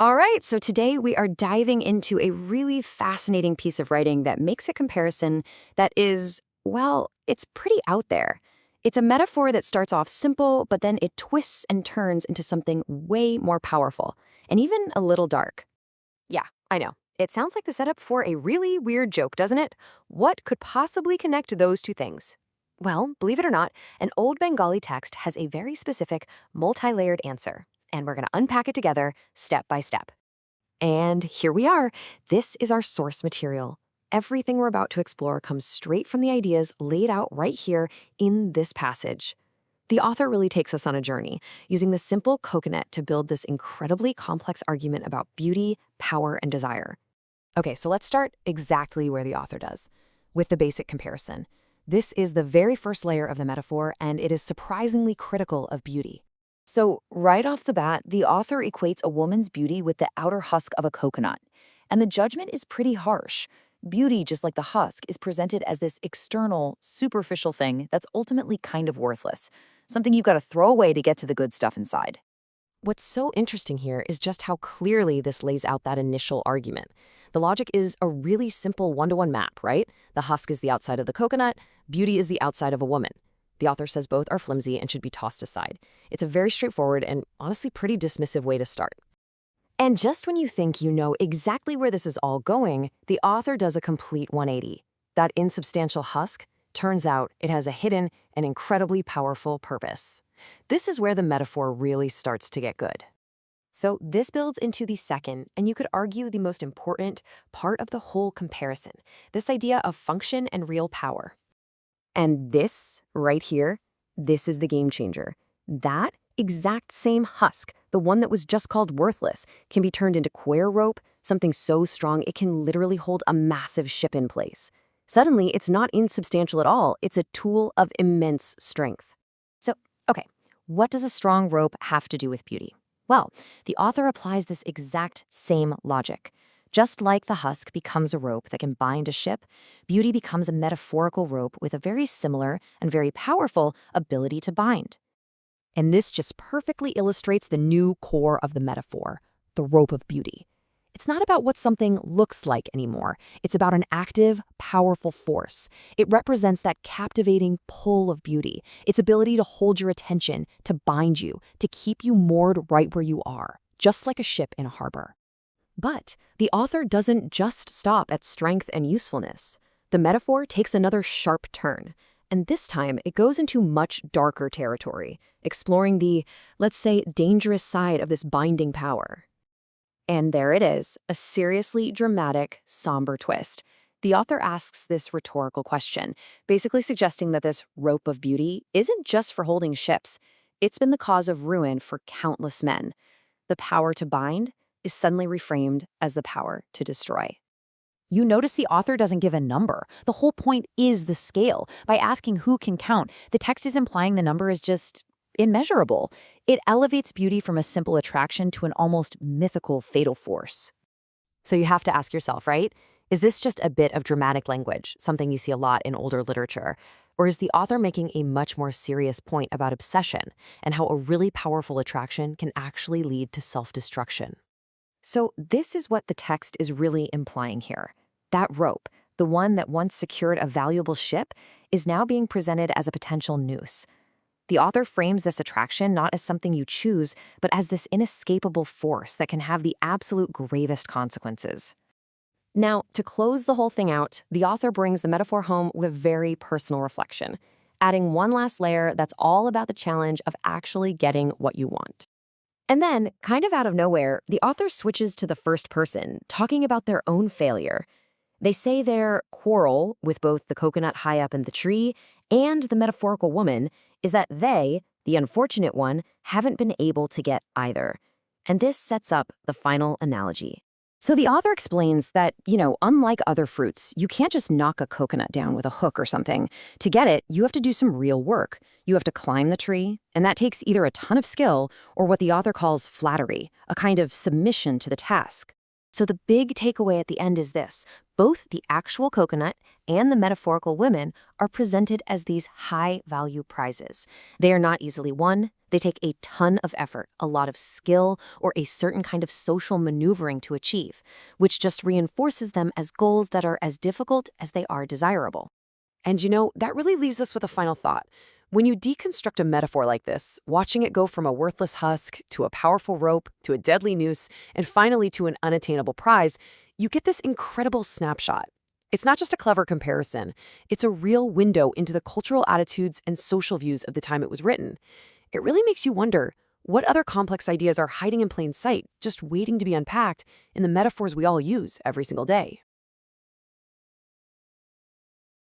All right, so today we are diving into a really fascinating piece of writing that makes a comparison that is, well, it's pretty out there. It's a metaphor that starts off simple, but then it twists and turns into something way more powerful, and even a little dark. Yeah, I know. It sounds like the setup for a really weird joke, doesn't it? What could possibly connect those two things? Well, believe it or not, an old Bengali text has a very specific, multi layered answer, and we're going to unpack it together step by step. And here we are. This is our source material. Everything we're about to explore comes straight from the ideas laid out right here in this passage. The author really takes us on a journey, using the simple coconut to build this incredibly complex argument about beauty, power, and desire. Okay, so let's start exactly where the author does, with the basic comparison. This is the very first layer of the metaphor, and it is surprisingly critical of beauty. So, right off the bat, the author equates a woman's beauty with the outer husk of a coconut. And the judgment is pretty harsh. Beauty, just like the husk, is presented as this external, superficial thing that's ultimately kind of worthless, something you've got to throw away to get to the good stuff inside. What's so interesting here is just how clearly this lays out that initial argument. The logic is a really simple one-to-one map, right? The husk is the outside of the coconut, beauty is the outside of a woman. The author says both are flimsy and should be tossed aside. It's a very straightforward and honestly pretty dismissive way to start. And just when you think you know exactly where this is all going, the author does a complete 180. That insubstantial husk, turns out it has a hidden and incredibly powerful purpose. This is where the metaphor really starts to get good. So this builds into the second, and you could argue the most important part of the whole comparison, this idea of function and real power. And this, right here, this is the game changer. That exact same husk, the one that was just called worthless, can be turned into coir rope, something so strong it can literally hold a massive ship in place. Suddenly, it's not insubstantial at all. It's a tool of immense strength. So, okay, what does a strong rope have to do with beauty? Well, the author applies this exact same logic. Just like the husk becomes a rope that can bind a ship, beauty becomes a metaphorical rope with a very similar and very powerful ability to bind. And this just perfectly illustrates the new core of the metaphor, the rope of beauty. It's not about what something looks like anymore. It's about an active, powerful force. It represents that captivating pull of beauty, its ability to hold your attention, to bind you, to keep you moored right where you are, just like a ship in a harbor. But the author doesn't just stop at strength and usefulness. The metaphor takes another sharp turn, and this time it goes into much darker territory, exploring the, let's say, dangerous side of this binding power. And there it is, a seriously dramatic, somber twist. The author asks this rhetorical question, basically suggesting that this rope of beauty isn't just for holding ships. It's been the cause of ruin for countless men. The power to bind is suddenly reframed as the power to destroy. You notice the author doesn't give a number. The whole point is the scale. By asking who can count, the text is implying the number is just immeasurable. It elevates beauty from a simple attraction to an almost mythical fatal force. So you have to ask yourself, right? Is this just a bit of dramatic language, something you see a lot in older literature? Or is the author making a much more serious point about obsession and how a really powerful attraction can actually lead to self-destruction? So this is what the text is really implying here. That rope, the one that once secured a valuable ship, is now being presented as a potential noose. The author frames this attraction not as something you choose, but as this inescapable force that can have the absolute gravest consequences. Now, to close the whole thing out, the author brings the metaphor home with very personal reflection, adding one last layer that's all about the challenge of actually getting what you want. And then, kind of out of nowhere, the author switches to the first person, talking about their own failure. They say their quarrel with both the coconut high up in the tree and the metaphorical woman is that they, the unfortunate one, haven't been able to get either. And this sets up the final analogy. So the author explains that, unlike other fruits, you can't just knock a coconut down with a hook or something. To get it, you have to do some real work. You have to climb the tree, and that takes either a ton of skill or what the author calls flattery, a kind of submission to the task. So the big takeaway at the end is this: Both the actual coconut and the metaphorical women are presented as these high-value prizes. They are not easily won. They take a ton of effort, a lot of skill, or a certain kind of social maneuvering to achieve, which just reinforces them as goals that are as difficult as they are desirable. And that really leaves us with a final thought. When you deconstruct a metaphor like this, watching it go from a worthless husk to a powerful rope to a deadly noose and finally to an unattainable prize, you get this incredible snapshot. It's not just a clever comparison, it's a real window into the cultural attitudes and social views of the time it was written. It really makes you wonder what other complex ideas are hiding in plain sight, just waiting to be unpacked in the metaphors we all use every single day.